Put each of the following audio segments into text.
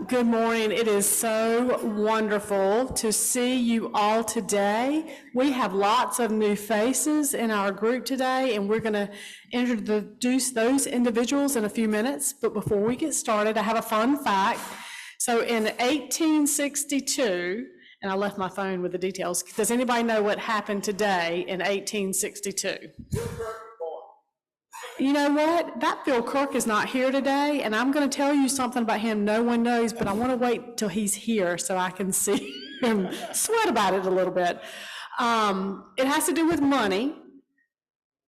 Good morning. It is so wonderful to see you all today. We have lots of new faces in our group today, and we're going to introduce those individuals in a few minutes. But before we get started, I have a fun fact. So in 1862, and I left my phone with the details. Does anybody know what happened today in 1862? You know what? That Bill Kirk is not here today, and I'm going to tell you something about him no one knows, but I want to wait till he's here so I can see him sweat about it a little bit. It has to do with money.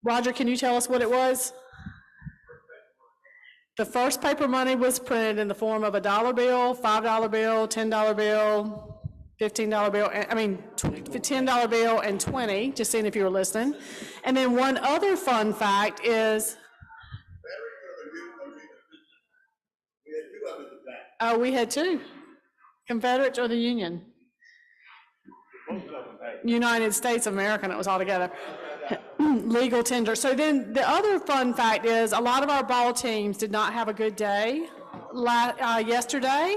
Roger, can you tell us what it was? The first paper money was printed in the form of a $1 bill, $5 bill, $10 bill, $15 bill, $10 bill and 20, just seeing if you were listening. And then one other fun fact is, we had two, Confederates or the Union? United States of America, and it was all together. Legal tender. So then the other fun fact is a lot of our ball teams did not have a good day yesterday.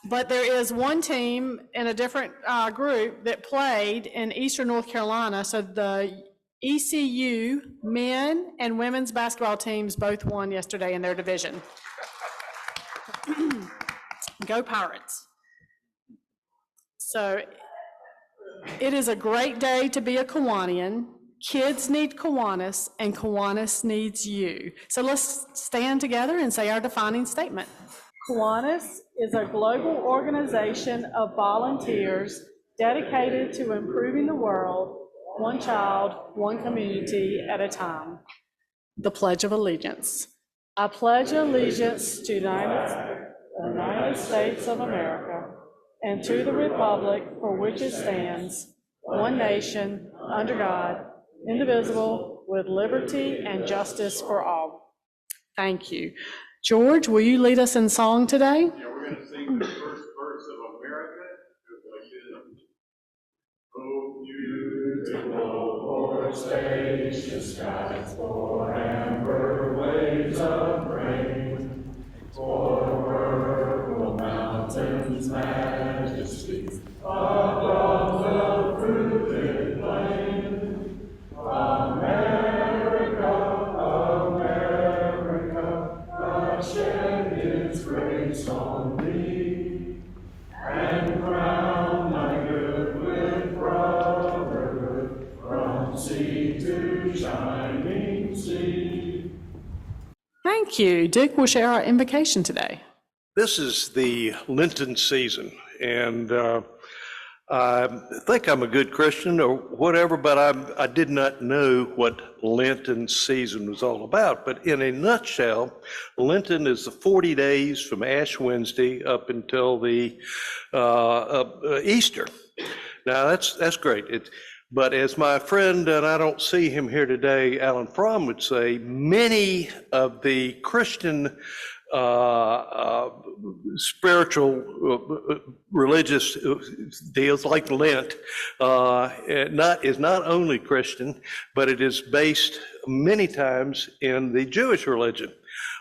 But there is one team in a different group that played in Eastern North Carolina. So the ECU men and women's basketball teams both won yesterday in their division. Go Pirates. So it is a great day to be a Kiwanian. Kids need Kiwanis, and Kiwanis needs you. So let's stand together and say our defining statement. Kiwanis is a global organization of volunteers dedicated to improving the world, one child, one community at a time. The Pledge of Allegiance. I pledge allegiance to the United States of America and to the republic for which it stands, one nation, under God, indivisible, with liberty and justice for all. Thank you. George, will you lead us in song today? Yeah, we're going to sing the first verse of America. Oh, beautiful for spacious skies, for amber waves of rain, for purple mountains' majesty, above the fruited plain. America, America, God shed His grace on thee, and crown thy good with brotherhood, from sea to shining sea. Thank you. Dick will share our invocation today. This is the Lenten season, and I think I'm a good Christian or whatever, but I did not know what Lenten season was all about. But in a nutshell, Lenten is the 40 days from Ash Wednesday up until the Easter. Now that's great. But as my friend, and I don't see him here today, Alan Fromm would say, many of the Christian spiritual, religious deals like Lent is not only Christian, but it is based many times in the Jewish religion.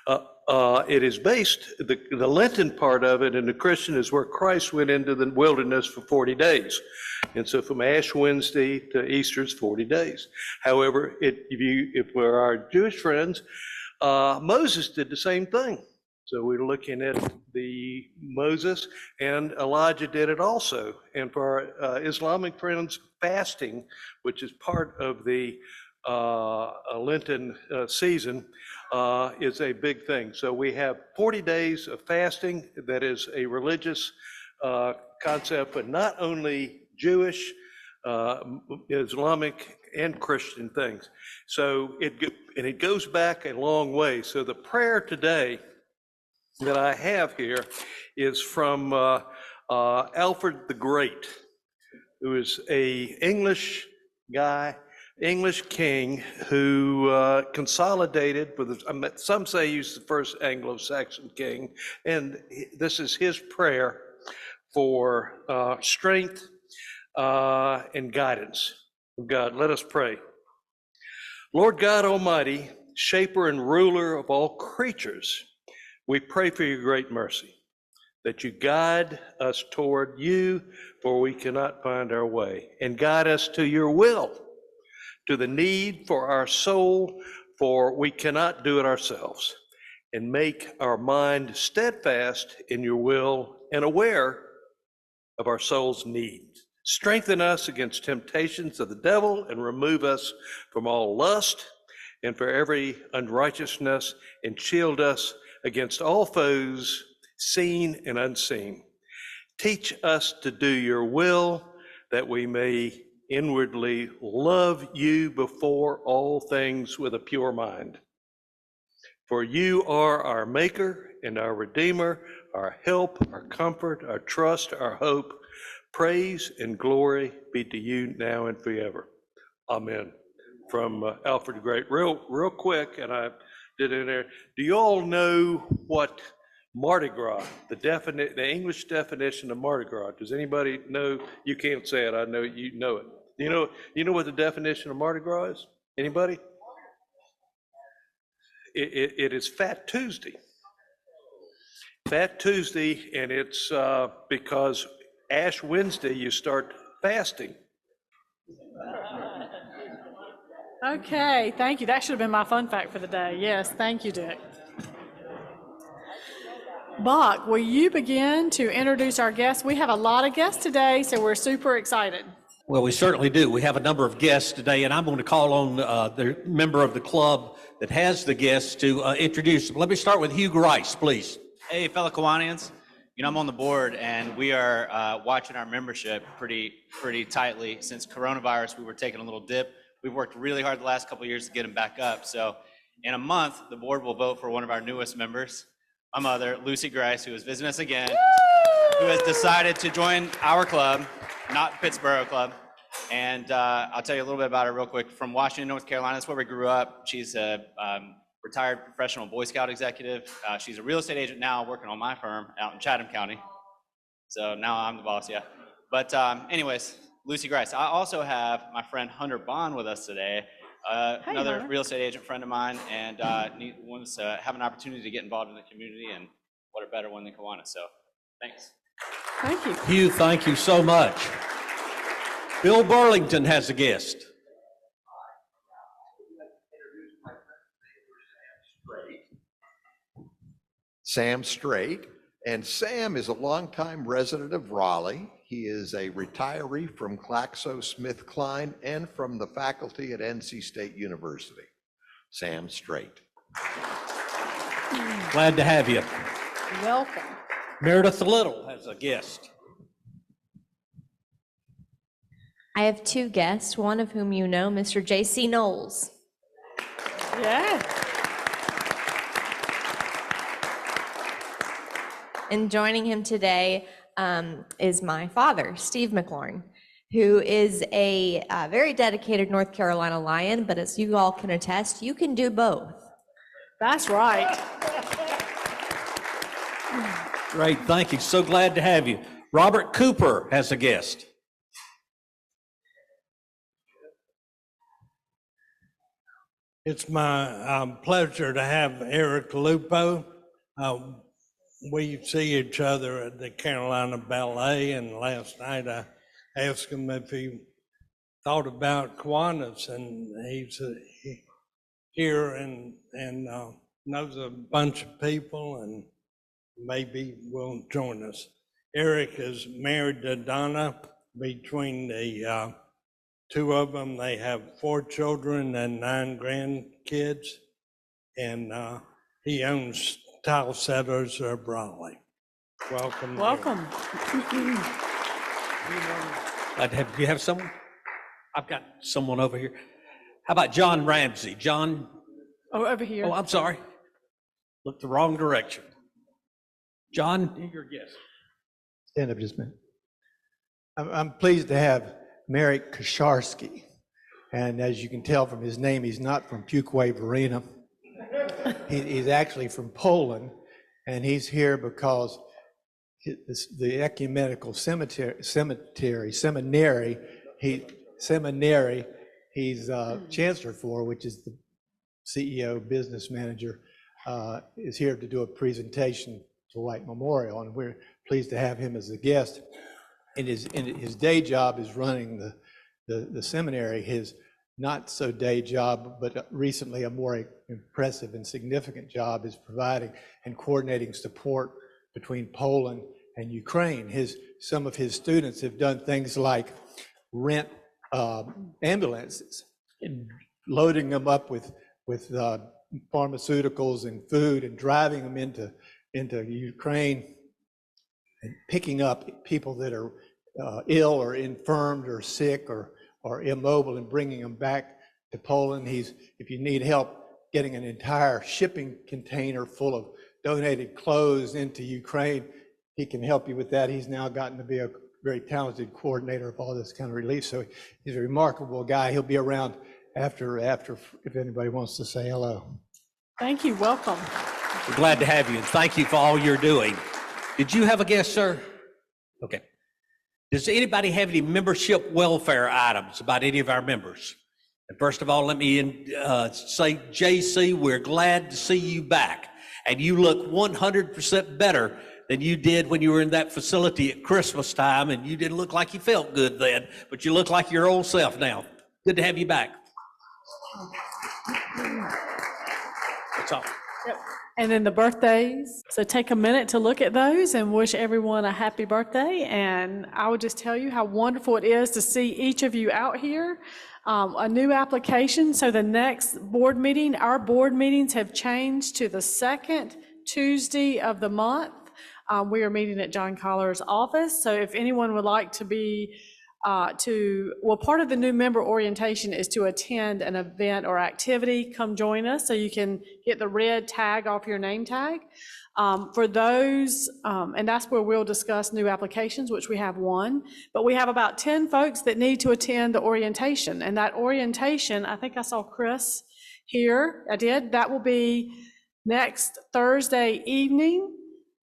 It is based, the Lenten part of it in the Christian is where Christ went into the wilderness for 40 days. And so from Ash Wednesday to Easter is 40 days. However, if we're our Jewish friends, Moses did the same thing. So we're looking at the Moses, and Elijah did it also. And for our Islamic friends, fasting, which is part of the Lenten season, is a big thing. So we have 40 days of fasting that is a religious concept, but not only Jewish, Islamic, and Christian things. So it goes back a long way. So the prayer today that I have here is from Alfred the Great, who is a English guy, English king who consolidated with, some say he's the first Anglo-Saxon king, and this is his prayer for strength and guidance of God. Let us pray. Lord God Almighty, shaper and ruler of all creatures, We pray for your great mercy, that you guide us toward you, for we cannot find our way, and guide us to your will, to the need for our soul, for we cannot do it ourselves, and make our mind steadfast in your will and aware of our soul's needs. Strengthen us against temptations of the devil and remove us from all lust and for every unrighteousness, and shield us against all foes, seen and unseen. Teach us to do your will, that we may inwardly love you before all things with a pure mind. For you are our maker and our redeemer, our help, our comfort, our trust, our hope. Praise and glory be to you now and forever. Amen. From Alfred the Great. Real quick, and I did it in there. Do you all know what Mardi Gras, the English definition of Mardi Gras? Does anybody know? You can't say it. I know you know it. You know what the definition of Mardi Gras is? Anybody? It is Fat Tuesday. Fat Tuesday, and it's because Ash Wednesday you start fasting. Okay, thank you. That should have been my fun fact for the day. Yes, thank you, Dick. Bach, will you begin to introduce our guests? We have a lot of guests today, so we're super excited. Well, we certainly do. We have a number of guests today, and I'm going to call on the member of the club that has the guests to introduce them. Let me start with Hugh Grice, please. Hey, fellow Kiwanians. You know, I'm on the board, and we are watching our membership pretty tightly. Since coronavirus, we were taking a little dip. We've worked really hard the last couple of years to get them back up. So in a month, the board will vote for one of our newest members, my mother, Lucy Grice, who is visiting us again, who has decided to join our club, not Pittsburgh Club. And I'll tell you a little bit about her real quick. From Washington, North Carolina, that's where we grew up. She's a retired professional Boy Scout executive. She's a real estate agent now, working on my firm out in Chatham County. So now I'm the boss, yeah. But anyways, Lucy Grice. I also have my friend Hunter Bond with us today, another Hunter. real estate agent friend of mine, and wants to have an opportunity to get involved in the community, and what a better one than Kiwanis. So thanks. Thank you. Hugh, thank you so much. Bill Burlington has a guest. Sam Strait, and Sam is a longtime resident of Raleigh. He is a retiree from GlaxoSmithKline and from the faculty at NC State University. Sam Strait. Glad to have you. Welcome. Meredith Little has a guest. I have two guests, one of whom you know, Mr. J.C. Knowles. Yeah. And joining him today is my father, Steve McLaurin, who is a very dedicated North Carolina Lion, but as you all can attest, you can do both. That's right. Great, thank you. So glad to have you. Robert Cooper has a guest. It's my pleasure to have Eric Lupo. We see each other at the Carolina Ballet, and last night I asked him if he thought about Kiwanis, and he's here and knows a bunch of people and maybe will join us. Eric is married to Donna. Between the two of them, they have 4 children and 9 grandkids, and he owns Tile Setters of Raleigh. Welcome. Welcome. Do you have someone? I've got someone over here. How about John Ramsey? John? Oh, over here. Oh, I'm sorry. Looked the wrong direction. John, your guest. Stand up just a minute. I'm pleased to have Marek Kosharski. And as you can tell from his name, he's not from Fuquay-Varina. He's actually from Poland, and he's here because the ecumenical seminary, he's chancellor for, which is the CEO, business manager. is here to do a presentation to White Memorial, and we're pleased to have him as a guest. His day job is running the seminary. His not so day job, but recently a more impressive and significant job is providing and coordinating support between Poland and Ukraine. Some of his students have done things like rent ambulances and loading them up with pharmaceuticals and food and driving them into Ukraine and picking up people that are ill or infirmed or sick or immobile and bringing them back to Poland. If you need help getting an entire shipping container full of donated clothes into Ukraine, he can help you with that. He's now gotten to be a very talented coordinator of all this kind of relief. So he's a remarkable guy. He'll be around after if anybody wants to say hello. Thank you, welcome. We're glad to have you, and thank you for all you're doing. Did you have a guest, sir? Okay. Does anybody have any membership welfare items about any of our members? And first of all, let me say, JC, we're glad to see you back. And you look 100% better than you did when you were in that facility at Christmas time, and you didn't look like you felt good then, but you look like your old self now. Good to have you back. That's all. Yep. And then the birthdays. So take a minute to look at those and wish everyone a happy birthday. And I would just tell you how wonderful it is to see each of you out here. A new application. So the next board meeting, our board meetings have changed to the second Tuesday of the month. We are meeting at John Collar's office. So if anyone would like to be part of the new member orientation is to attend an event or activity. Come join us so you can get the red tag off your name tag. For those, and that's where we'll discuss new applications, which we have one, but we have about 10 folks that need to attend the orientation. And that orientation, I think I saw Chris here. I did. That will be next Thursday evening.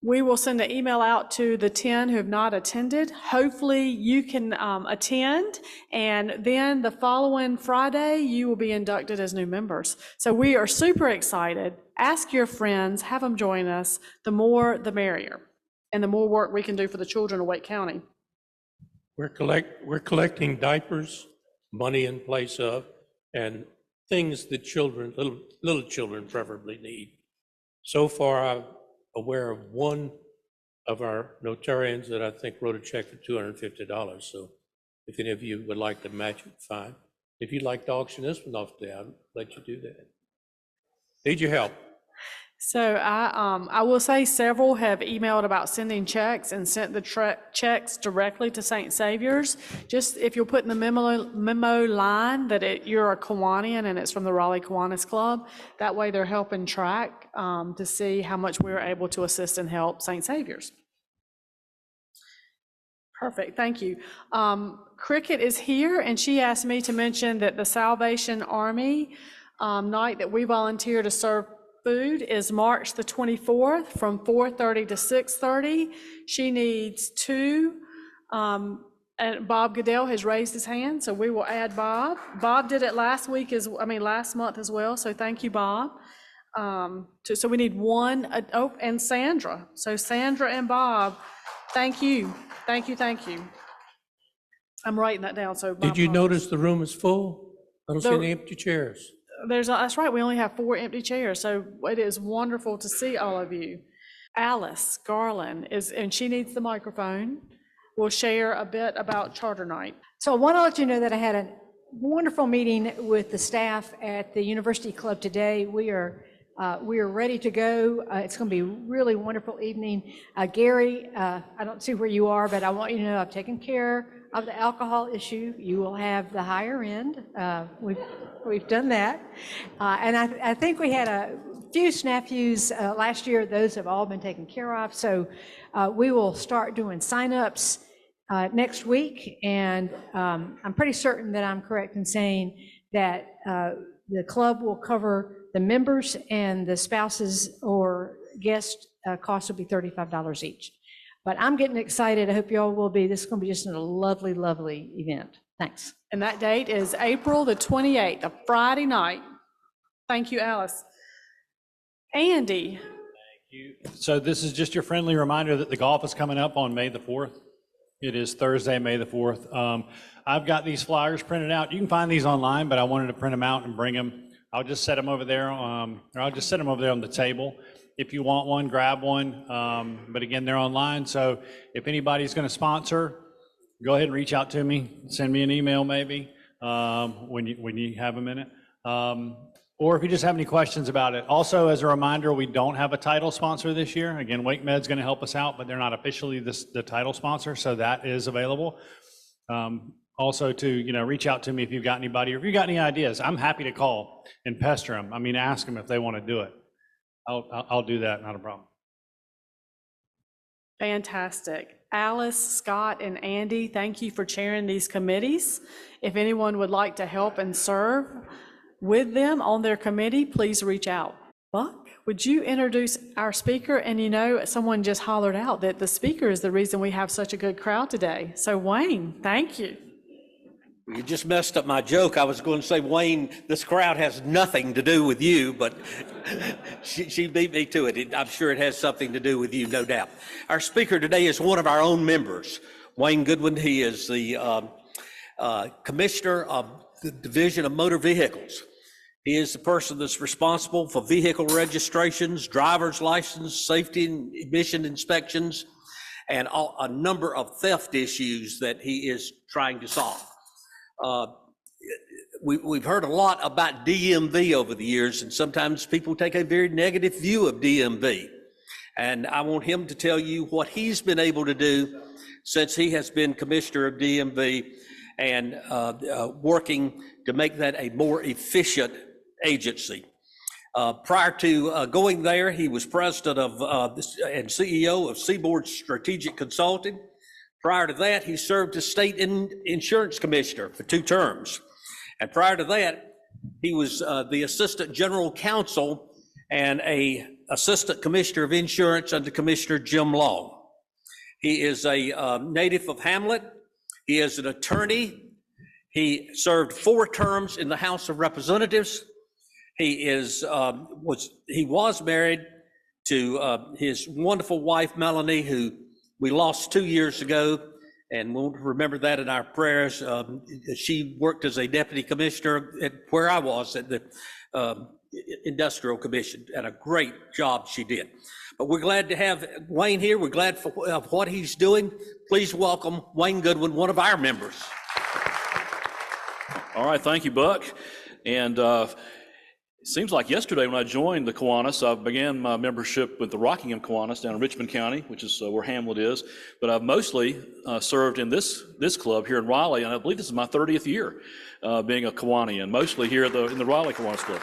We will send an email out to the 10 who have not attended. Hopefully you can attend, and then the following Friday, you will be inducted as new members. So we are super excited. Ask your friends, have them join us. The more, the merrier, and the more work we can do for the children of Wake County. We're collecting diapers, money in place of, and things that children, little children preferably need. So far, I'm aware of one of our notarians that I think wrote a check for $250. So if any of you would like to match it, fine. If you'd like to auction this one off today, I'll let you do that. Need your help. So I will say several have emailed about sending checks and sent the checks directly to St. Saviour's. Just if you'll put in the memo line that you're a Kiwanian and it's from the Raleigh Kiwanis Club, that way they're helping track to see how much we're able to assist and help St. Saviour's. Perfect, thank you. Cricket is here, and she asked me to mention that the Salvation Army night that we volunteer to serve food is March the 24th from 4:30 to 6:30. She needs two, and Bob Goodell has raised his hand, so we will add Bob. Bob did it last month as well, so thank you, Bob. So we need one, and Sandra. So Sandra and Bob, thank you. Thank you. I'm writing that down, so. Did you notice the room is full? I don't see any empty chairs. That's right, we only have 4 empty chairs, so it is wonderful to see all of you. Alice Garland and she needs the microphone, will share a bit about Charter Night. So I want to let you know that I had a wonderful meeting with the staff at the University Club today. We are ready to go. It's going to be a really wonderful evening. Gary, I don't see where you are, but I want you to know I've taken care of the alcohol issue. You will have the higher end. We've done that. And I think we had a few snafus last year. Those have all been taken care of. So we will start doing signups next week. And I'm pretty certain that I'm correct in saying that the club will cover the members, and the spouses or guest costs will be $35 each. But I'm getting excited. I hope you all will be. This is going to be just a lovely, lovely event. Thanks. And that date is April the 28th, a Friday night. Thank you, Alice. Andy, So this is just your friendly reminder that the golf is coming up on May the 4th. It is Thursday, May the 4th. I've got these flyers printed out. You can find these online, but I wanted to print them out and bring them. I'll just set them over there, or I'll just set them over there on the table. If you want one, grab one. But again, they're online. So if anybody's going to sponsor, go ahead and reach out to me. Send me an email maybe when you have a minute. Or if you just have any questions about it. Also, as a reminder, we don't have a title sponsor this year. Again, WakeMed's going to help us out, but they're not officially the title sponsor, so that is available. Also to, reach out to me if you've got anybody, or if you've got any ideas. I'm happy to call and pester them. I mean, ask them if they want to do it. I'll do that, not a problem. fantastic. Alice, Scott, and Andy, thank you for chairing these committees. If anyone would like to help and serve with them on their committee, please reach out. Buck, would you introduce our speaker? And someone just hollered out that the speaker is the reason we have such a good crowd today. So Wayne, thank you. You just messed up my joke. I was going to say, Wayne, this crowd has nothing to do with you, but she beat me to it. I'm sure it has something to do with you, no doubt. Our speaker today is one of our own members, Wayne Goodwin. He is the commissioner of the Division of Motor Vehicles. He is the person that's responsible for vehicle registrations, driver's license, safety and emission inspections, and a number of theft issues that he is trying to solve. We've heard a lot about DMV over the years, and sometimes people take a very negative view of DMV. And I want him to tell you what he's been able to do since he has been commissioner of DMV and working to make that a more efficient agency. Prior to going there, he was president of and CEO of Seaboard Strategic Consulting. Prior to that, he served as state insurance commissioner for 2 terms. And prior to that, he was the assistant general counsel and a assistant commissioner of insurance under Commissioner Jim Long. He is a native of Hamlet. He is an attorney. He served 4 terms in the House of Representatives. He was married to his wonderful wife, Melanie, who we lost 2 years ago, and we'll remember that in our prayers. She worked as a deputy commissioner at where I was at the Industrial Commission, and a great job she did. But we're glad to have Wayne here. We're glad for what he's doing. Please welcome Wayne Goodwin, one of our members. All right, thank you, Buck. And it seems like yesterday when I joined the Kiwanis, I began my membership with the Rockingham Kiwanis down in Richmond County, which is where Hamlet is. But I've mostly served in this club here in Raleigh, and I believe this is my 30th year being a Kiwanian, mostly here in the Raleigh Kiwanis Club.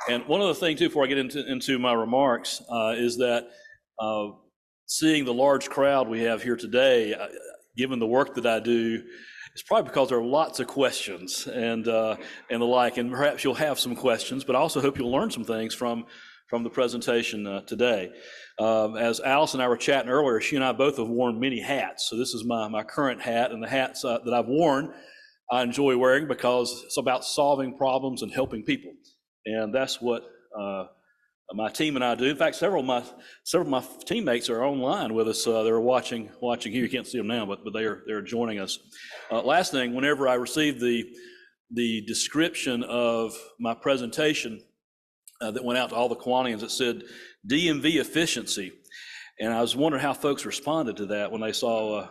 And one other thing too, before I get into my remarks, is that seeing the large crowd we have here today, given the work that I do, it's probably because there are lots of questions and the like, and perhaps you'll have some questions, but I also hope you'll learn some things from the presentation today. As Alice and I were chatting earlier, she and I both have worn many hats. So this is my current hat, and the hats that I've worn, I enjoy wearing because it's about solving problems and helping people. And that's what my team and I do. In fact, several of my teammates are online with us. They're watching here. You can't see them now, but they're joining us. Last thing, whenever I received the description of my presentation that went out to all the Kiwanians, it said DMV efficiency, and I was wondering how folks responded to that when they saw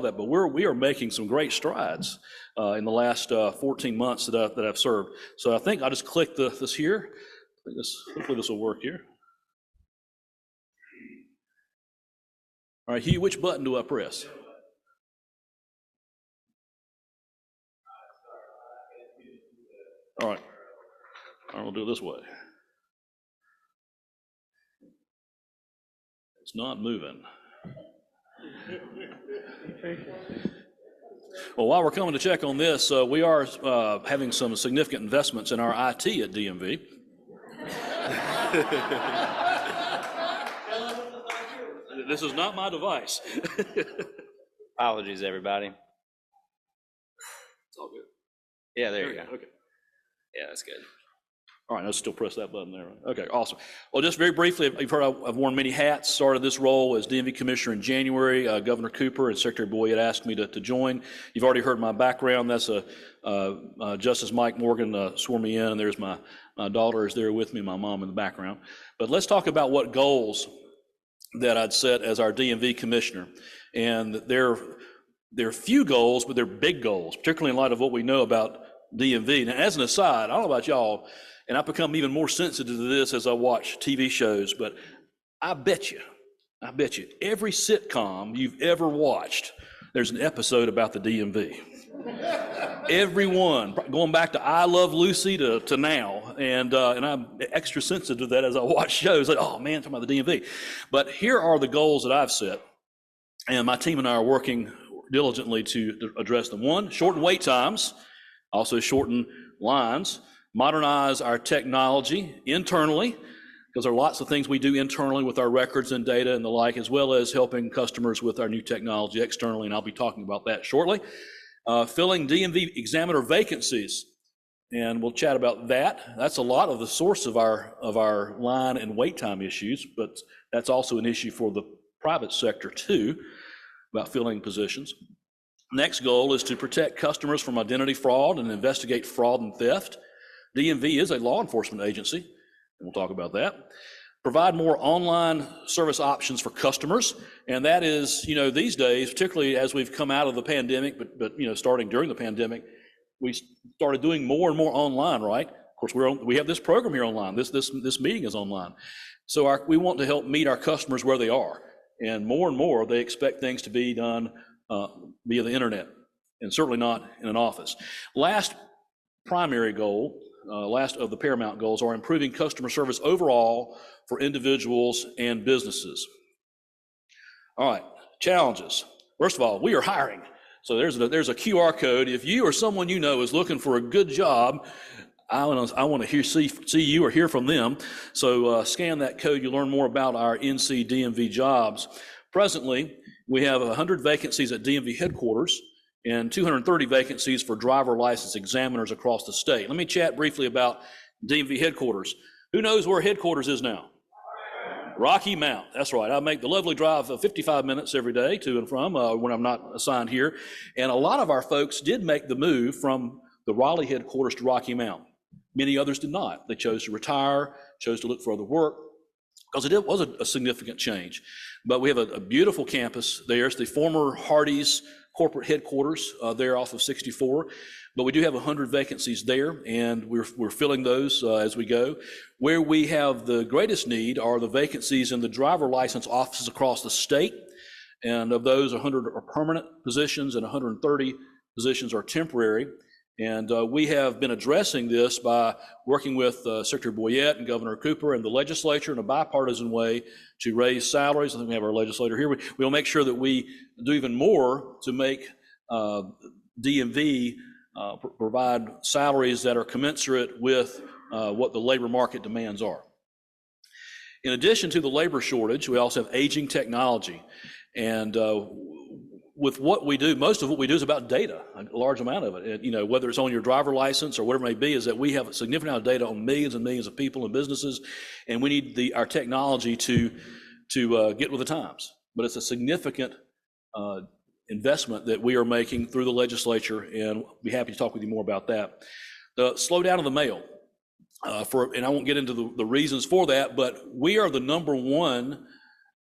that. But we are making some great strides in the last 14 months that I've served. So I think I'll just click this here. Hopefully this will work here. All right, Hugh, which button do I press? All right, we'll do it this way. It's not moving. Well, while we're coming to check on this, we are having some significant investments in our IT at DMV. This is not my device. Apologies, everybody. It's all good. Yeah, there you go. Okay. Yeah, that's good. All right, let's still press that button there. Okay, awesome. Well, just very briefly, you've heard I've worn many hats. Started this role as DMV Commissioner in January. Governor Cooper and Secretary Boyd asked me to join. You've already heard my background. That's Justice Mike Morgan swore me in, and there's my daughter is there with me, my mom in the background. But let's talk about what goals that I'd set as our DMV Commissioner. And there are few goals, but they're big goals, particularly in light of what we know about DMV. Now, as an aside, I don't know about y'all, and I've become even more sensitive to this as I watch TV shows, but I bet you, every sitcom you've ever watched, there's an episode about the DMV. Everyone, going back to I Love Lucy to now, and I'm extra sensitive to that as I watch shows, like, oh man, talking about the DMV. But here are the goals that I've set, and my team and I are working diligently to address them. One, shorten wait times, also shorten lines, modernize our technology internally, because there are lots of things we do internally with our records and data and the like, as well as helping customers with our new technology externally, and I'll be talking about that shortly. Filling DMV examiner vacancies, and we'll chat about that. That's a lot of the source of our line and wait time issues, but that's also an issue for the private sector too, about filling positions. Next goal is to protect customers from identity fraud and investigate fraud and theft. DMV is a law enforcement agency, and we'll talk about that. Provide more online service options for customers, and that is, these days, particularly as we've come out of the pandemic, but starting during the pandemic, we started doing more and more online, right? Of course, we have this program here online. This meeting is online, so we want to help meet our customers where they are, and more they expect things to be done via the internet, and certainly not in an office. Last primary goal. Last of the paramount goals are improving customer service overall for individuals and businesses. All right, challenges. First of all, we are hiring. So there's a QR code. If you or someone you know is looking for a good job, I want to see you or hear from them. So scan that code. You learn more about our NC DMV jobs. Presently, we have 100 vacancies at DMV headquarters and 230 vacancies for driver license examiners across the state. Let me chat briefly about DMV headquarters. Who knows where headquarters is now? Rocky Mount, that's right. I make the lovely drive of 55 minutes every day to and from when I'm not assigned here. And a lot of our folks did make the move from the Raleigh headquarters to Rocky Mount. Many others did not. They chose to retire, chose to look for other work, because it was a significant change. But we have a beautiful campus there. It's the former Hardee's corporate headquarters there off of 64, but we do have 100 vacancies there, and we're filling those as we go. Where we have the greatest need are the vacancies in the driver license offices across the state, and of those, 100 are permanent positions and 130 positions are temporary. And we have been addressing this by working with Secretary Boyd and Governor Cooper and the legislature in a bipartisan way to raise salaries. I think we have our legislator here. We'll make sure that we do even more to make DMV provide salaries that are commensurate with what the labor market demands are. In addition to the labor shortage, we also have aging technology. And with what we do, most of what we do is about data, a large amount of it. Whether it's on your driver license or whatever it may be, is that we have a significant amount of data on millions and millions of people and businesses, and we need our technology to get with the times. But it's a significant investment that we are making through the legislature, and we'll be happy to talk with you more about that. The slowdown of the mail, and I won't get into the reasons for that, but we are the #1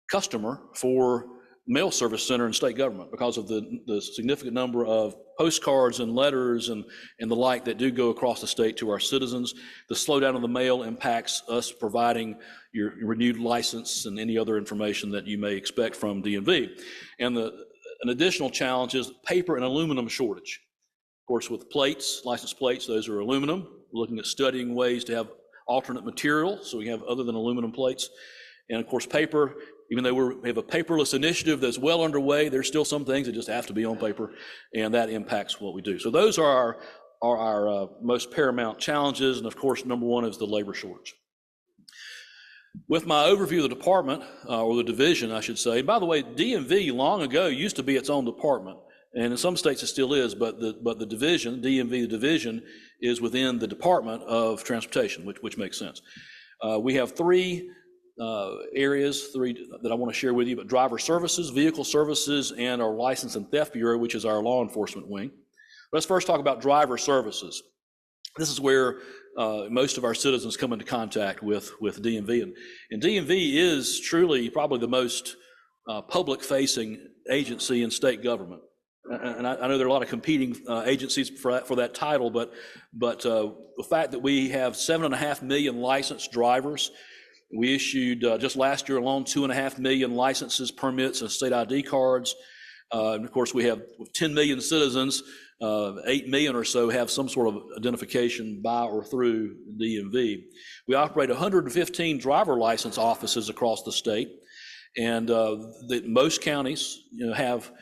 customer for mail service center in state government because of the significant number of postcards and letters and the like that do go across the state to our citizens. The slowdown of the mail impacts us providing your renewed license and any other information that you may expect from DMV. And an additional challenge is paper and aluminum shortage. Of course, with plates, license plates, those are aluminum. We're looking at studying ways to have alternate material so we have other than aluminum plates. And of course, paper, even though we have a paperless initiative that's well underway, there's still some things that just have to be on paper, and that impacts what we do. So those are our most paramount challenges, and of course, #1 is the labor shortage. With my overview of the department, or the division, I should say, by the way, DMV long ago used to be its own department, and in some states it still is, but the division, DMV, the division, is within the Department of Transportation, which makes sense. We have three areas that I want to share with you, but driver services, vehicle services, and our License and Theft Bureau, which is our law enforcement wing. Let's first talk about driver services. This is where most of our citizens come into contact with DMV. And DMV is truly probably the most public-facing agency in state government. And I know there are a lot of competing agencies for that title, but the fact that we have 7.5 million licensed drivers, we issued just last year alone 2.5 million licenses, permits, and state ID cards. And of course, we have 10 million citizens. 8 million or so have some sort of identification by or through DMV. We operate 115 driver license offices across the state, and most counties, have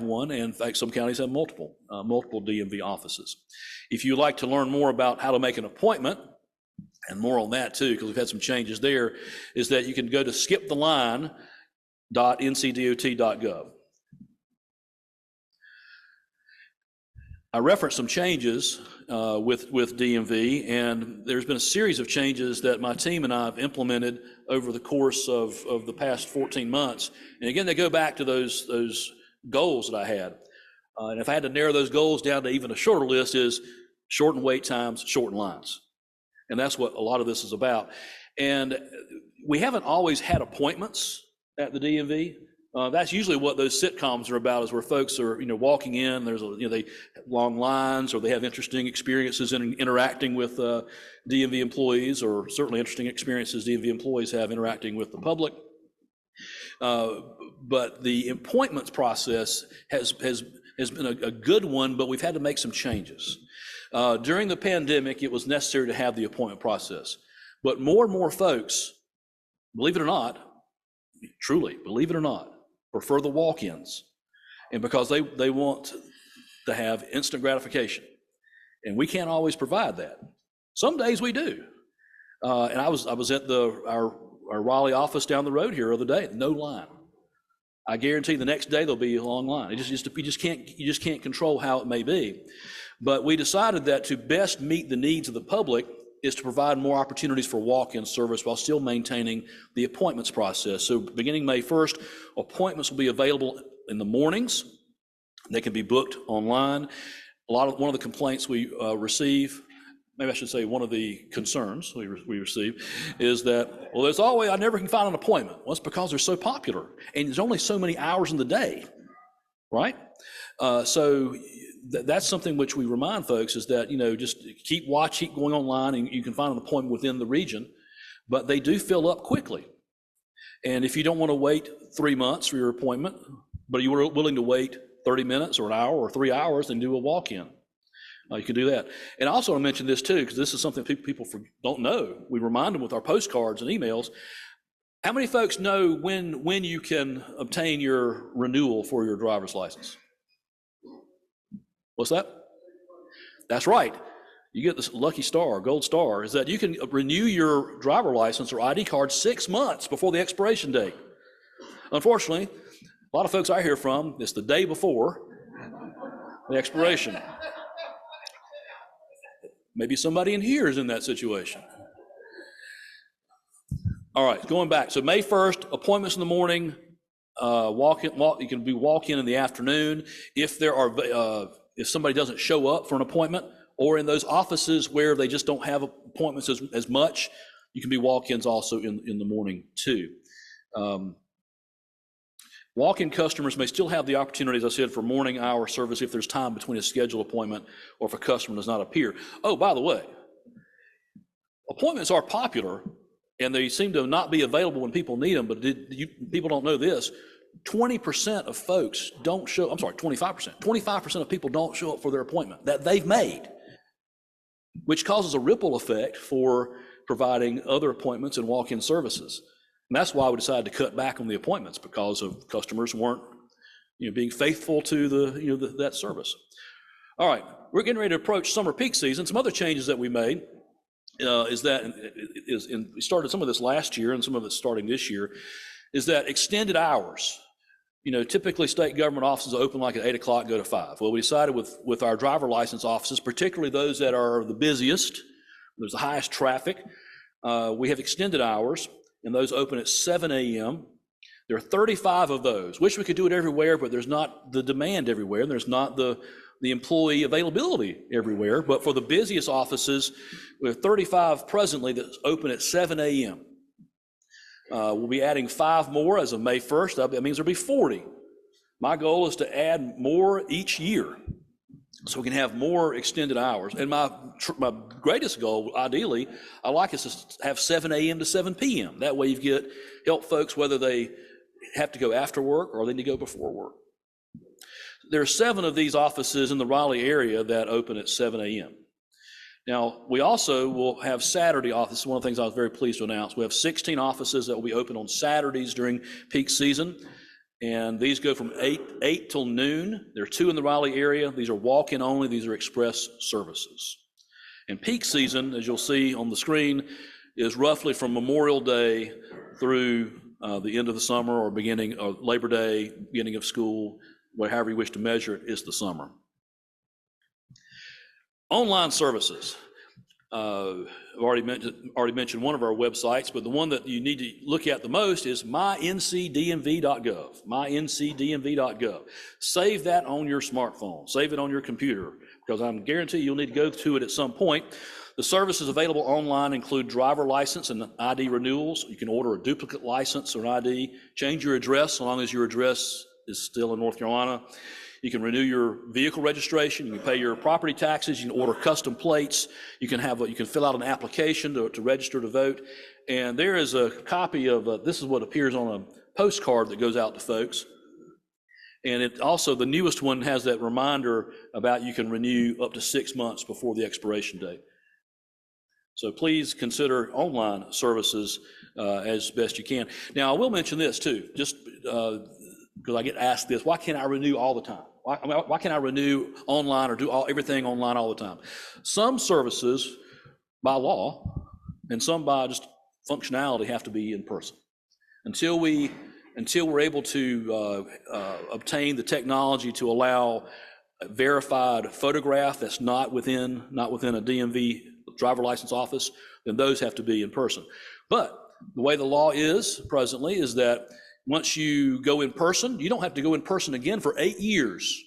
one, and in fact, some counties have multiple DMV offices. If you'd like to learn more about how to make an appointment, and more on that too, because we've had some changes there, is that you can go to skiptheline.ncdot.gov. I referenced some changes with DMV, and there's been a series of changes that my team and I have implemented over the course of the past 14 months. And again, they go back to those goals that I had. And if I had to narrow those goals down to even a shorter list, is shorten wait times, shorten lines. And that's what a lot of this is about. And we haven't always had appointments at the DMV. That's usually what those sitcoms are about, is where folks are, walking in, there's they long lines, or they have interesting experiences in interacting with DMV employees, or certainly interesting experiences DMV employees have interacting with the public. But the appointments process has been a good one, but we've had to make some changes. During the pandemic, it was necessary to have the appointment process, but more and more folks, believe it or not, truly, believe it or not, prefer the walk-ins, and because they want to have instant gratification, and we can't always provide that. Some days we do, and I was at our Raleigh office down the road here the other day, no line. I guarantee the next day there'll be a long line. You just can't control how it may be, but we decided that to best meet the needs of the public is to provide more opportunities for walk-in service while still maintaining the appointments process. So beginning May 1st, appointments will be available in the mornings. They can be booked online. One of the complaints we receive, maybe I should say one of the concerns we receive, is that, well, I never can find an appointment. Well, it's because they're so popular, and there's only so many hours in the day, right? So that's something which we remind folks, is that, just keep going online, and you can find an appointment within the region, but they do fill up quickly. And if you don't want to wait 3 months for your appointment, but you were willing to wait 30 minutes or an hour or 3 hours, then do a walk-in. You can do that. And I also want to mention this too, because this is something people don't know. We remind them with our postcards and emails. How many folks know when you can obtain your renewal for your driver's license? What's that? That's right. You get this lucky star, gold star, is that you can renew your driver license or ID card 6 months before the expiration date. Unfortunately, a lot of folks I hear from, it's the day before the expiration. Maybe somebody in here is in that situation. All right, going back. So May 1st, appointments in the morning, you can do walk-in in the afternoon. If somebody doesn't show up for an appointment, or in those offices where they just don't have appointments as much, you can be walk-ins also in the morning too. Walk-in customers may still have the opportunity, as I said, for morning hour service if there's time between a scheduled appointment or if a customer does not appear. Oh, by the way, appointments are popular and they seem to not be available when people need them, but people don't know this. 20% of folks don't show, 25% of people don't show up for their appointment that they've made, which causes a ripple effect for providing other appointments and walk-in services. And that's why we decided to cut back on the appointments, because of customers weren't, being faithful to that service. All right, we're getting ready to approach summer peak season. Some other changes that we made we started some of this last year and some of it starting this year, is that extended hours. typically state government offices open like at 8 o'clock, go to 5. Well, we decided with our driver license offices, particularly those that are the busiest, there's the highest traffic, we have extended hours, and those open at 7 a.m. There are 35 of those. Wish we could do it everywhere, but there's not the demand everywhere, and there's not the employee availability everywhere. But for the busiest offices, we have 35 presently that's open at 7 a.m. We'll be adding 5 more as of May 1st. That means there'll be 40. My goal is to add more each year so we can have more extended hours. And my greatest goal, ideally, I like us to have 7 a.m. to 7 p.m. That way you help folks whether they have to go after work or they need to go before work. There are 7 of these offices in the Raleigh area that open at 7 a.m. Now, we also will have Saturday offices. One of the things I was very pleased to announce. We have 16 offices that will be open on Saturdays during peak season. And these go from 8 till noon. There are 2 in the Raleigh area. These are walk-in only. These are express services. And peak season, as you'll see on the screen, is roughly from Memorial Day through the end of the summer or beginning of Labor Day, beginning of school, however you wish to measure it, is the summer. Online services. I've already mentioned one of our websites, but the one that you need to look at the most is myncdmv.gov. myncdmv.gov. Save that on your smartphone. Save it on your computer, because I'm guarantee you'll need to go to it at some point. The services available online include driver license and ID renewals. You can order a duplicate license or an ID, change your address so long as your address is still in North Carolina. You can renew your vehicle registration. You can pay your property taxes. You can order custom plates. You can fill out an application to register to vote. And there is a copy of this is what appears on a postcard that goes out to folks. And it also, the newest one has that reminder about you can renew up to 6 months before the expiration date. So please consider online services as best you can. Now, I will mention this too, just because I get asked this: why can't I renew all the time? Why can't I renew online or do everything online all the time? Some services by law and some by just functionality have to be in person. Until we're able to obtain the technology to allow a verified photograph that's not within a DMV driver license office, then those have to be in person. But the way the law is presently is that once you go in person, you don't have to go in person again for 8 years.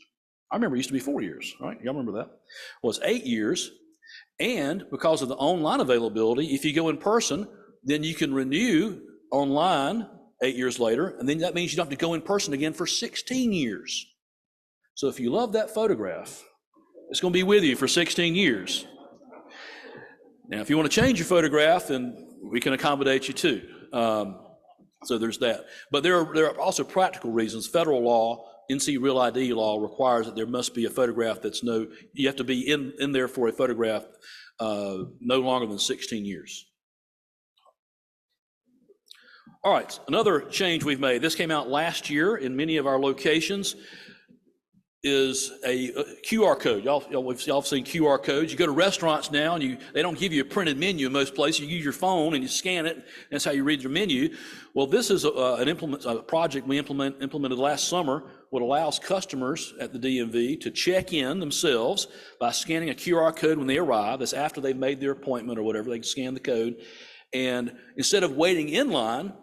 I remember it used to be 4 years, right? Y'all remember that? Well, it's 8 years. And because of the online availability, if you go in person, then you can renew online 8 years later. And then that means you don't have to go in person again for 16 years. So if you love that photograph, it's going to be with you for 16 years. Now, if you want to change your photograph, then we can accommodate you too. So there's that. But there are also practical reasons. Federal law, NC Real ID law, requires that there must be a photograph you have to be in there for a photograph no longer than 16 years. All right, another change we've made. This came out last year in many of our locations. Is a QR code. Y'all have seen QR codes. You go to restaurants now and they don't give you a printed menu in most places. You use your phone and you scan it. And that's how you read your menu. Well, this is a project we implemented last summer, what allows customers at the DMV to check in themselves by scanning a QR code when they arrive. That's after they've made their appointment or whatever. They can scan the code. And instead of waiting in line,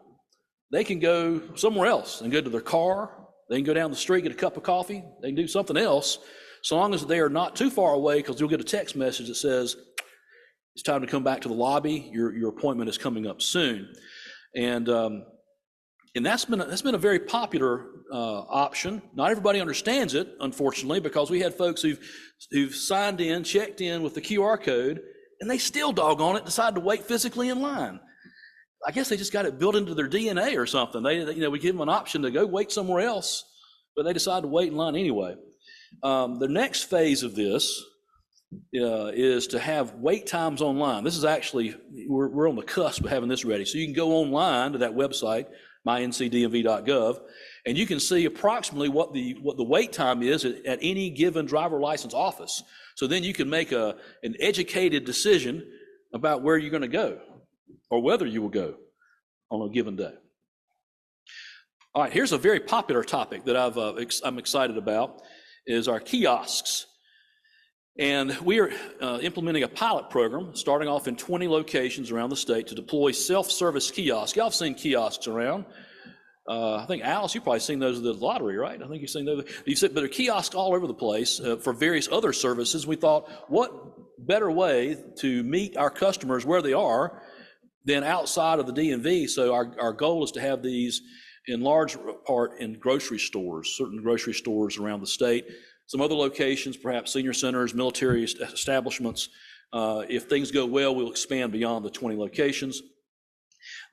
they can go somewhere else and go to their car. They can go down the street, get a cup of coffee. They can do something else, so long as they are not too far away, because you'll get a text message that says, it's time to come back to the lobby. Your appointment is coming up soon. And that's been a very popular option. Not everybody understands it, unfortunately, because we had folks who've signed in, checked in with the QR code, and they still doggone it decide to wait physically in line. I guess they just got it built into their DNA or something. We give them an option to go wait somewhere else, but they decide to wait in line anyway. The next phase of this is to have wait times online. This is actually, we're on the cusp of having this ready. So you can go online to that website, myncdmv.gov, and you can see approximately what the wait time is at any given driver license office. So then you can make an educated decision about where you're going to go, or whether you will go on a given day. All right, here's a very popular topic that I'm excited about, is our kiosks. And we are implementing a pilot program starting off in 20 locations around the state to deploy self-service kiosks. Y'all have seen kiosks around. I think, Alice, you've probably seen those at the lottery, right? I think you've seen those. But there are kiosks all over the place for various other services. We thought, what better way to meet our customers where they are than outside of the DMV? So our goal is to have these in large part in grocery stores, certain grocery stores around the state. Some other locations, perhaps senior centers, military establishments. If things go well, we'll expand beyond the 20 locations.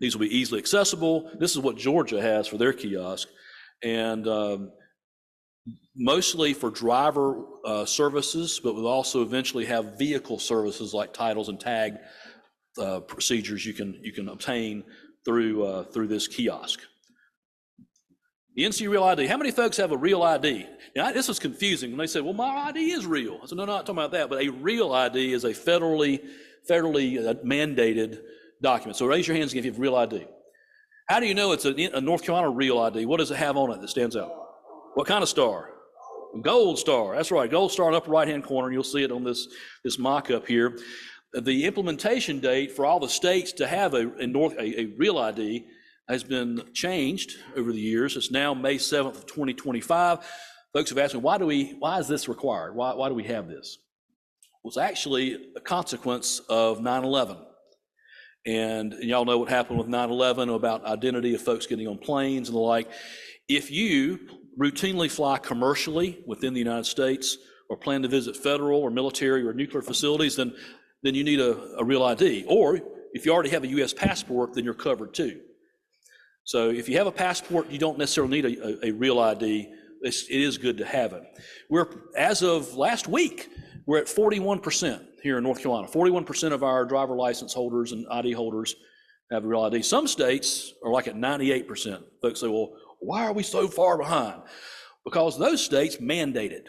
These will be easily accessible. This is what Georgia has for their kiosk. And mostly for driver services, but we'll also eventually have vehicle services like titles and tag procedures you can obtain through this kiosk. The NC Real ID. How many folks have a real ID? Now, this was confusing when they said, well, my ID is real. I said, no, not talking about that, but a real ID is a federally mandated document. So raise your hands if you have real ID. How do you know it's a North Carolina real ID? What does it have on it that stands out? What kind of star? Gold star. That's right, gold star in the upper right-hand corner. You'll see it on this mock-up here. The implementation date for all the states to have a real ID has been changed over the years. It's now May 7th of 2025. Folks have asked me, why is this required? Why do we have this? Well, it's actually a consequence of 9/11. And y'all know what happened with 9/11 about identity of folks getting on planes and the like. If you routinely fly commercially within the United States or plan to visit federal or military or nuclear facilities, then you need a real ID. Or if you already have a U.S. passport, then you're covered too. So if you have a passport, you don't necessarily need a real ID. It is good to have it. As of last week, we're at 41% here in North Carolina. 41% of our driver license holders and ID holders have a real ID. Some states are like at 98%. Folks say, well, why are we so far behind? Because those states mandate it.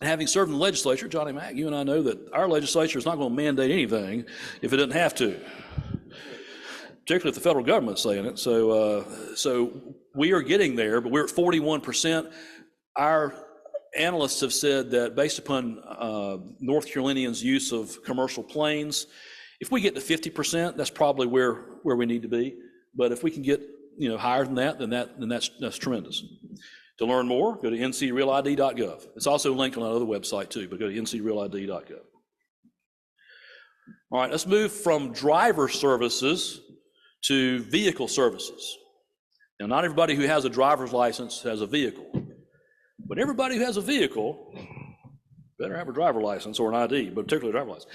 And having served in the legislature, Johnny Mack, you and I know that our legislature is not going to mandate anything if it doesn't have to, particularly if the federal government's saying it. So we are getting there, but we're at 41%. Our analysts have said that based upon North Carolinians' use of commercial planes, if we get to 50%, that's probably where we need to be. But if we can get higher than that, then that's tremendous. To learn more, go to ncrealid.gov. It's also linked on another website too, but go to ncrealid.gov. All right, let's move from driver services to vehicle services. Now, not everybody who has a driver's license has a vehicle, but everybody who has a vehicle better have a driver license or an ID, but particularly a driver license.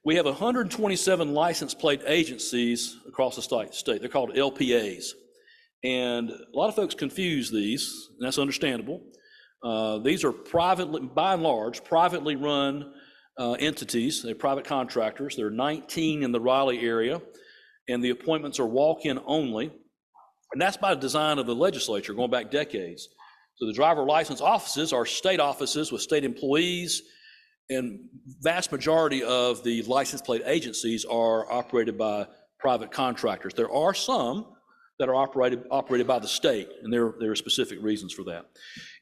We have 127 license plate agencies across the state. They're called LPAs. And a lot of folks confuse these, and that's understandable. These are privately, by and large, privately run entities. They're private contractors. There are 19 in the Raleigh area, and the appointments are walk-in only. And that's by design of the legislature going back decades. So the driver license offices are state offices with state employees, and vast majority of the license plate agencies are operated by private contractors. There are some that are operated by the state, and there are specific reasons for that.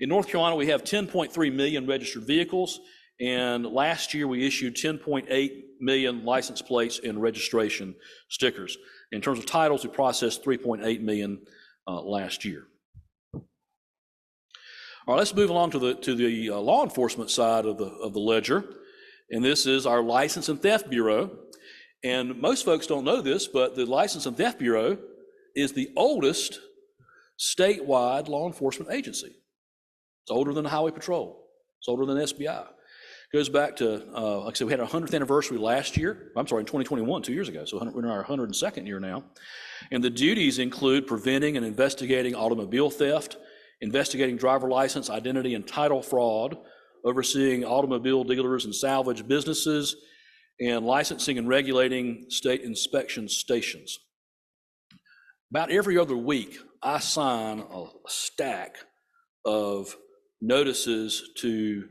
In North Carolina, we have 10.3 million registered vehicles, and last year we issued 10.8 million license plates and registration stickers. In terms of titles, we processed 3.8 million last year. All right, let's move along to the law enforcement side of the ledger, and this is our License and Theft Bureau. And most folks don't know this, but the License and Theft Bureau is the oldest statewide law enforcement agency. It's older than the Highway Patrol. It's older than the SBI. It goes back to, like I said, we had our 100th anniversary last year. I'm sorry, in 2021, 2 years ago. So we're in our 102nd year now. And the duties include preventing and investigating automobile theft, investigating driver license, identity, and title fraud, overseeing automobile dealers and salvage businesses, and licensing and regulating state inspection stations. About every other week, I sign a stack of notices to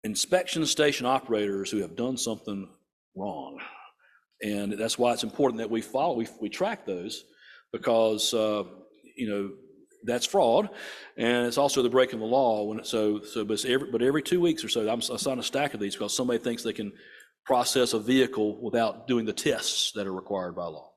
inspection station operators who have done something wrong. And that's why it's important that we track those, because that's fraud, and it's also the breaking the law. But every 2 weeks or so, I sign a stack of these because somebody thinks they can process a vehicle without doing the tests that are required by law.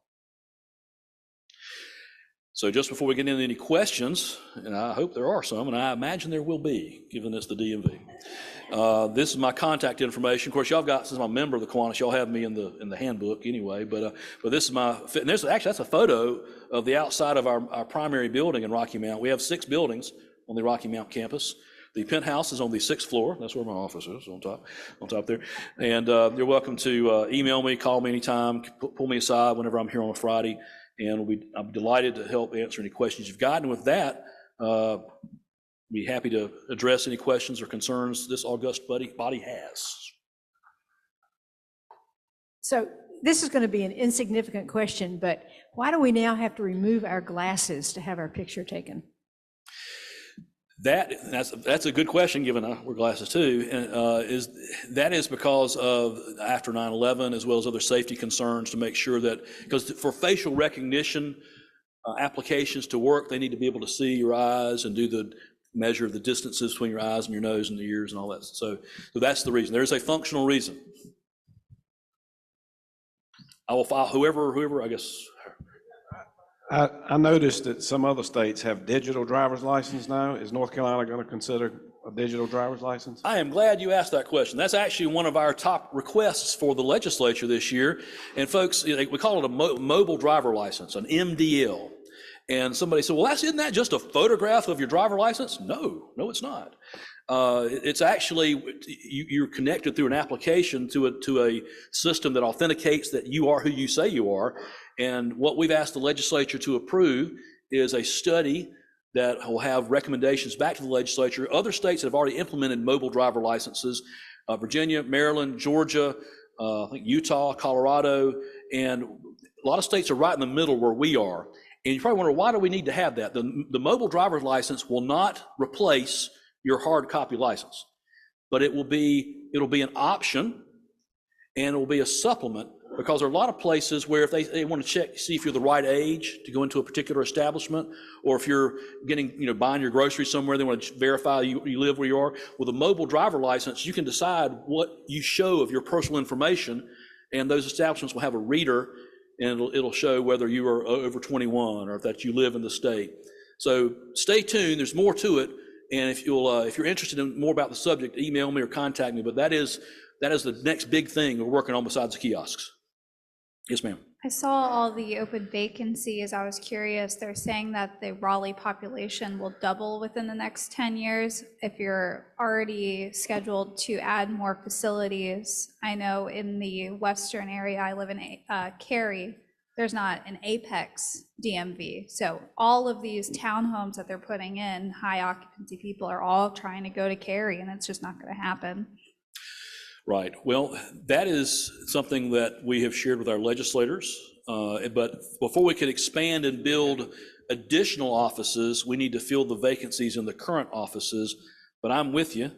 So just before we get into any questions, and I hope there are some, and I imagine there will be, given it's the DMV. This is my contact information. Of course, y'all got, since I'm a member of the Kiwanis, y'all have me in the handbook anyway. But this is my. And there's actually, that's a photo of the outside of our primary building in Rocky Mount. We have 6 buildings on the Rocky Mount campus. The penthouse is on the 6th floor. That's where my office is, on top there. And you're welcome to email me, call me anytime, pull me aside whenever I'm here on a Friday. And I'm delighted to help answer any questions you've got. And with that, be happy to address any questions or concerns this august body has. So this is going to be an insignificant question, but why do we now have to remove our glasses to have our picture taken? That's a good question, given I wear glasses too. And that is because of after 9/11, as well as other safety concerns, to make sure that, because for facial recognition applications to work, they need to be able to see your eyes and do the measure of the distances between your eyes and your nose and the ears and all that. So that's the reason. There's a functional reason. I will file whoever I guess. I noticed that some other states have digital driver's license now. Is North Carolina going to consider a digital driver's license? I am glad you asked that question. That's actually one of our top requests for the legislature this year. And folks, we call it a mobile driver license, an MDL. And somebody said, well, isn't that just a photograph of your driver license? No, it's not. It's actually, you're connected through an application to a system that authenticates that you are who you say you are. And what we've asked the legislature to approve is a study that will have recommendations back to the legislature. Other states have already implemented mobile driver licenses, Virginia, Maryland, Georgia, I think Utah, Colorado, and a lot of states are right in the middle where we are. And you probably wonder, why do we need to have that? The mobile driver's license will not replace your hard copy license, but it'll be an option, and it will be a supplement, because there are a lot of places where if they want to check, see if you're the right age to go into a particular establishment, or if you're buying your groceries somewhere, they want to verify you live where you are. With a mobile driver license, you can decide what you show of your personal information, and those establishments will have a reader, and it'll show whether you are over 21 or that you live in the state. So stay tuned. There's more to it. And if you're interested in more about the subject, email me or contact me. But that is the next big thing we're working on besides the kiosks. Yes, ma'am. I saw all the open vacancies. I was curious. They're saying that the Raleigh population will double within the next 10 years. If you're already scheduled to add more facilities, I know in the western area, I live in Cary, there's not an Apex DMV. So all of these townhomes that they're putting in, high occupancy people are all trying to go to Cary, and it's just not going to happen. Right. Well, that is something that we have shared with our legislators. But before we could expand and build additional offices, we need to fill the vacancies in the current offices. But I'm with you.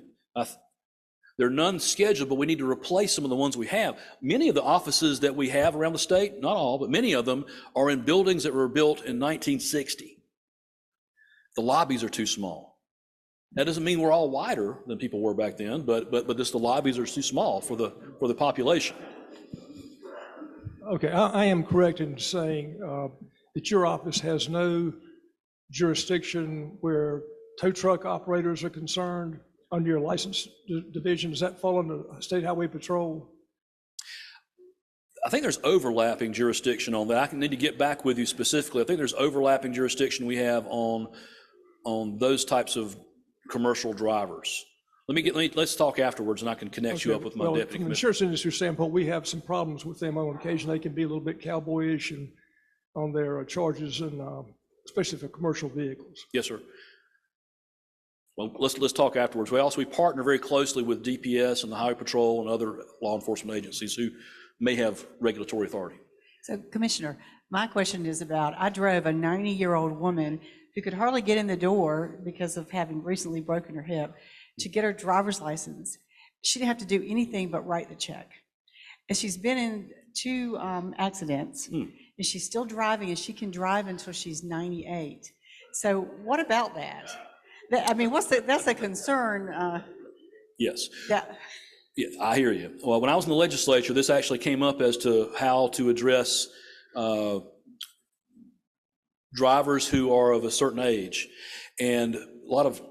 There are none scheduled, but we need to replace some of the ones we have. Many of the offices that we have around the state, not all, but many of them are in buildings that were built in 1960. The lobbies are too small. That doesn't mean we're all wider than people were back then, but just the lobbies are too small for the population. Okay, I am correct in saying that your office has no jurisdiction where tow truck operators are concerned under your license division. Does that fall under State Highway Patrol? I think there's overlapping jurisdiction on that. I need to get back with you specifically. I think there's overlapping jurisdiction we have on those types of commercial drivers. Let's talk afterwards, and I can connect you up with my deputy from the commissioner. insurance industry standpoint, we have some problems with them on occasion. They can be a little bit cowboyish and on their charges, and especially for commercial vehicles. Yes, sir. Well, let's talk afterwards. We partner very closely with DPS and the Highway Patrol and other law enforcement agencies who may have regulatory authority. So, Commissioner, my question is about, I drove a 90-year-old woman who could hardly get in the door because of having recently broken her hip to get her driver's license. She didn't have to do anything but write the check. And she's been in 2 accidents, and she's still driving, and she can drive until she's 98. So what about that? I mean, that's a concern. Yes. Yeah. Yeah, I hear you. Well, when I was in the legislature, this actually came up as to how to address drivers who are of a certain age. And a lot of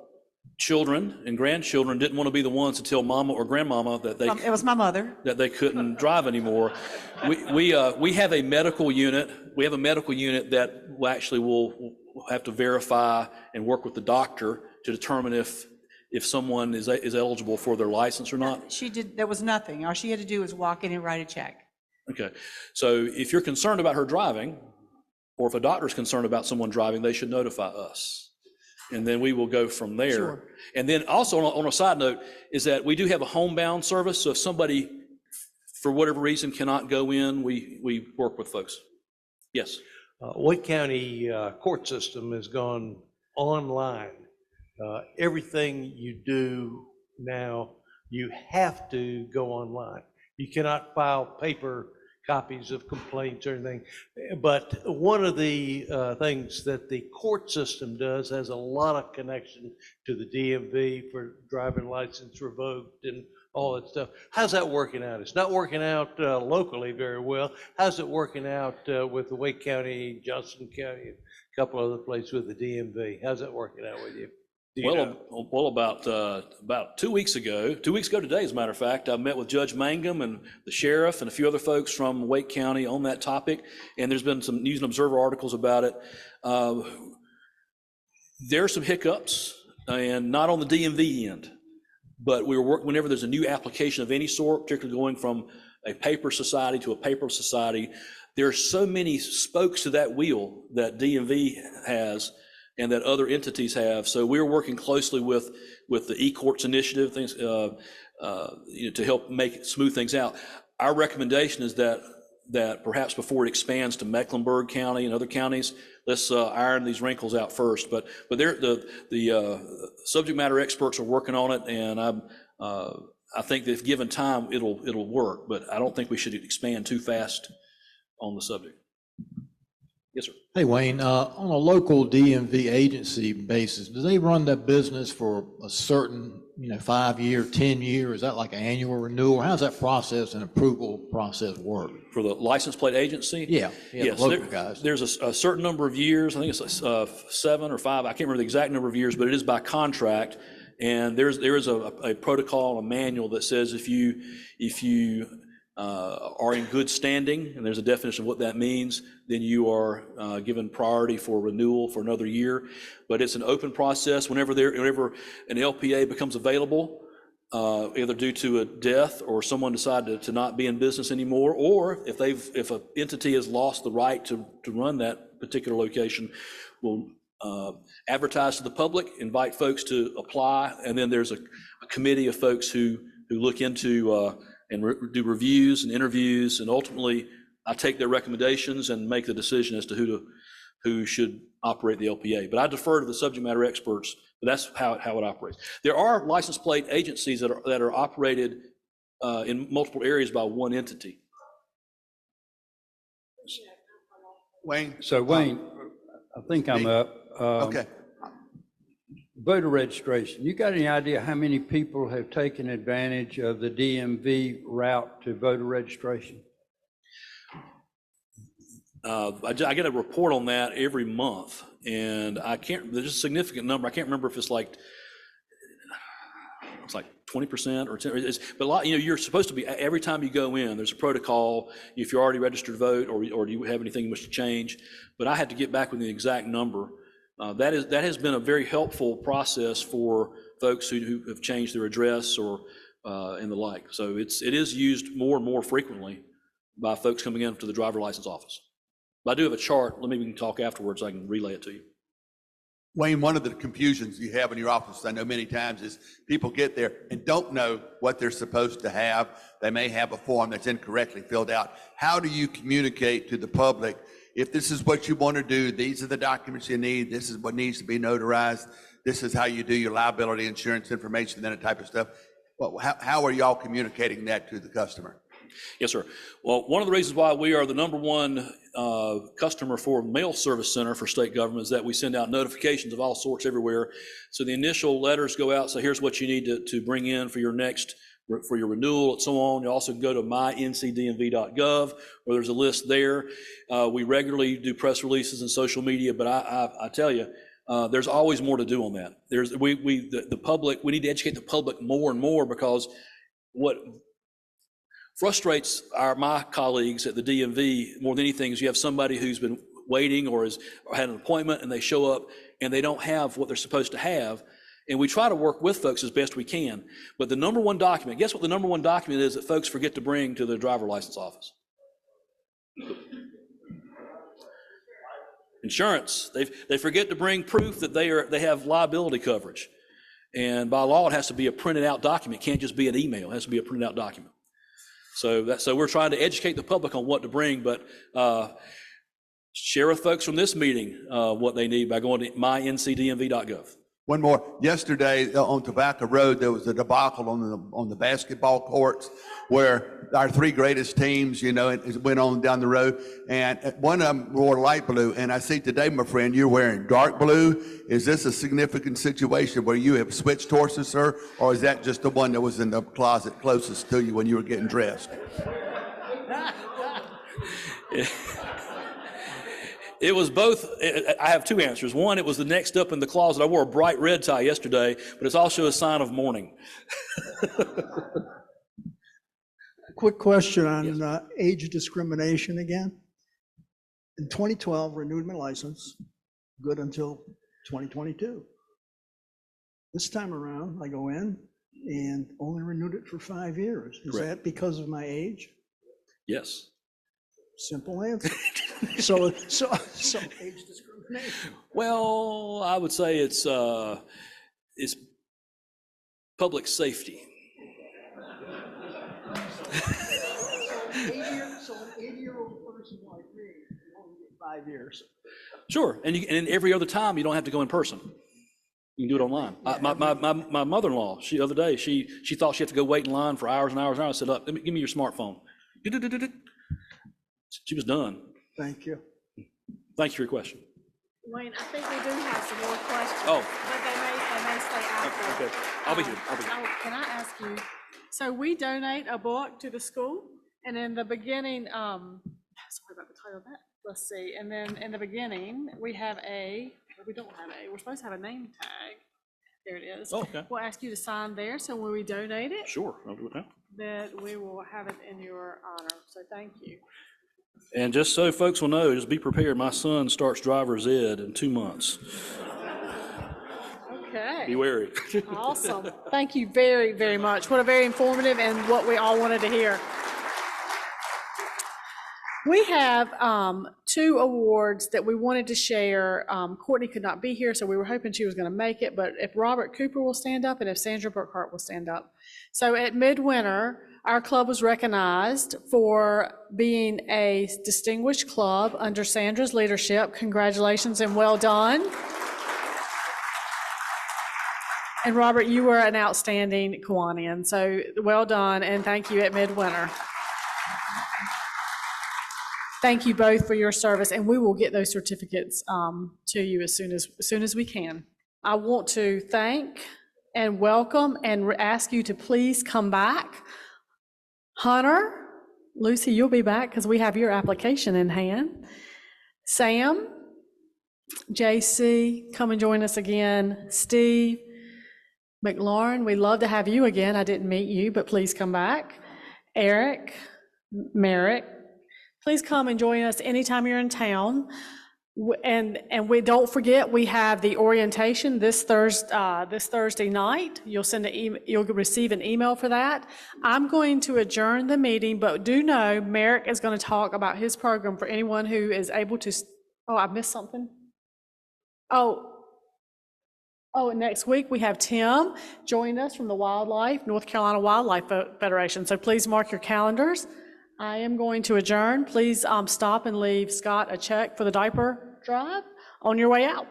children and grandchildren didn't want to be the ones to tell mama or grandmama that they It was my mother. that they couldn't drive anymore. We have a medical unit. We have a medical unit that will have to verify and work with the doctor to determine if someone is eligible for their license or not. There was nothing. All she had to do was walk in and write a check. Okay, so if you're concerned about her driving, or if a doctor's concerned about someone driving, they should notify us. And then we will go from there. Sure. And then also on a side note is that we do have a homebound service. So if somebody, for whatever reason, cannot go in, we work with folks. Yes. Wake County court system has gone online. Everything you do now, you have to go online. You cannot file paper copies of complaints or anything. But one of the things that the court system does has a lot of connection to the DMV for driving license revoked and all that stuff. How's that working out? It's not working out locally very well. How's it working out with the Wake County, Johnson County, and a couple other places with the DMV? How's that working out with you? Well, about 2 weeks ago today, as a matter of fact, I met with Judge Mangum and the sheriff and a few other folks from Wake County on that topic, and there's been some News and Observer articles about it. There are some hiccups, and not on the DMV end, but we were whenever there's a new application of any sort, particularly going from a paper society to a paperless society, there are so many spokes to that wheel that DMV has and that other entities have. So we're working closely with the e-courts initiative, things to help smooth things out. Our recommendation is that perhaps before it expands to Mecklenburg County and other counties, let's iron these wrinkles out first. But the subject matter experts are working on it, and I think that if given time, it'll work. But I don't think we should expand too fast on the subject. Yes, sir. Hey, Wayne, on a local DMV agency basis, do they run that business for a certain, 5-year, 10-year? Is that like an annual renewal? How does that process and approval process work? For the license plate agency? Yeah, yes, the local guys. There's a certain number of years. I think it's 7 or 5. I can't remember the exact number of years, but it is by contract. And there is a protocol, a manual that says if you are in good standing, and there's a definition of what that means, then you are given priority for renewal for another year. But it's an open process. Whenever an LPA becomes available, either due to a death or someone decided to not be in business anymore, or if an entity has lost the right to run that particular location, we'll advertise to the public, invite folks to apply, and then there's a committee of folks who look into and do reviews and interviews, and ultimately I take their recommendations and make the decision as to who should operate the LPA. But I defer to the subject matter experts, but that's how it operates. There are license plate agencies that are operated in multiple areas by one entity. Wayne? So Wayne, I think I'm up. Okay. Voter registration. You got any idea how many people have taken advantage of the DMV route to voter registration? I get a report on that every month, and there's a significant number. I can't remember if it's like 20% or 10%. But a lot, you're supposed to be, every time you go in, there's a protocol. If you're already registered to vote, or do you have anything you wish to change? But I had to get back with the exact number. That has been a very helpful process for folks who have changed their address or and the like. So it is used more and more frequently by folks coming in to the driver license office. But I do have a chart. Maybe we can talk afterwards. I can relay it to you. Wayne, one of the confusions you have in your office, I know many times, is people get there and don't know what they're supposed to have. They may have a form that's incorrectly filled out. How do you communicate to the public, if this is what you want to do, these are the documents you need, this is what needs to be notarized, this is how you do your liability insurance information, that type of stuff? Well, how are y'all communicating that to the customer? Yes, sir. Well, one of the reasons why we are the #1 customer for mail service center for state governments that we send out notifications of all sorts everywhere. So the initial letters go out, so here's what you need to bring in for your next, for your renewal and so on. You also can go to myncdmv.gov where there's a list there. We regularly do press releases and social media, but I tell you, there's always more to do on that. The public, we need to educate the public more and more, because what frustrates my colleagues at the DMV more than anything is you have somebody who's been waiting or has had an appointment and they show up and they don't have what they're supposed to have. And we try to work with folks as best we can. But the number one document, guess what the number one document is that folks forget to bring to the driver license office? Insurance. They forget to bring proof that they have liability coverage. And by law, it has to be a printed out document. It can't just be an email. It has to be a printed out document. So we're trying to educate the public on what to bring, but share with folks from this meeting what they need by going to myncdmv.gov. One more. Yesterday on Tobacco Road, there was a debacle on the basketball courts where our three greatest teams, it went on down the road, and one of them wore light blue. And I see today, my friend, you're wearing dark blue. Is this a significant situation where you have switched horses, sir, or is that just the one that was in the closet closest to you when you were getting dressed? It was both. I have two answers. One, it was the next up in the closet. I wore a bright red tie yesterday, but it's also a sign of mourning. Quick question on age discrimination again. In 2012, renewed my license, good until 2022. This time around, I go in and only renewed it for 5 years. Is that because of my age? Yes. Simple answer. So age discrimination. Well, I would say it's public safety. So an 80-year-old person like me can only get 5 years. Sure, and every other time you don't have to go in person. You can do it online. My mother-in-law, the other day, she thought she had to go wait in line for hours and hours and hours. I said, give me your smartphone. She was done. Thank you. Thanks for your question. Wayne, I think we do have some more questions. Oh. But they may stay after. Okay, I'll be here. Can I ask you, so we donate a book to the school, and in the beginning, sorry about the title of that, let's see, and then in the beginning, we don't have we're supposed to have a name tag. There it is. Oh, okay. We'll ask you to sign there, so when we donate it. Sure, I'll do it now. That we will have it in your honor, so thank you. And just so folks will know, just be prepared, my son starts driver's ed in 2 months. Okay. Be wary. Awesome. Thank you very, very much. What a very informative and what we all wanted to hear. We have 2 awards that we wanted to share. Courtney could not be here, so we were hoping she was going to make it, but if Robert Cooper will stand up and if Sandra Burkhart will stand up. So at Midwinter, our club was recognized for being a distinguished club under Sandra's leadership. Congratulations and well done. And Robert, you were an outstanding Kiwanian, so well done and thank you at Midwinter. Thank you both for your service, and we will get those certificates to you as soon as we can. I want to thank and welcome and ask you to please come back. Hunter, Lucy, you'll be back because we have your application in hand. Sam, JC, come and join us again. Steve, McLaurin, we'd love to have you again. I didn't meet you, but please come back. Eric, Merrick, please come and join us anytime you're in town. And we don't forget, we have the orientation this Thursday night. You'll receive an email for that. I'm going to adjourn the meeting, but do know Merrick is going to talk about his program for anyone who is able to. Oh, I missed something. Oh, next week we have Tim join us from the North Carolina Wildlife Federation. So please mark your calendars. I am going to adjourn. Please stop and leave Scott a check for the diaper drive on your way out.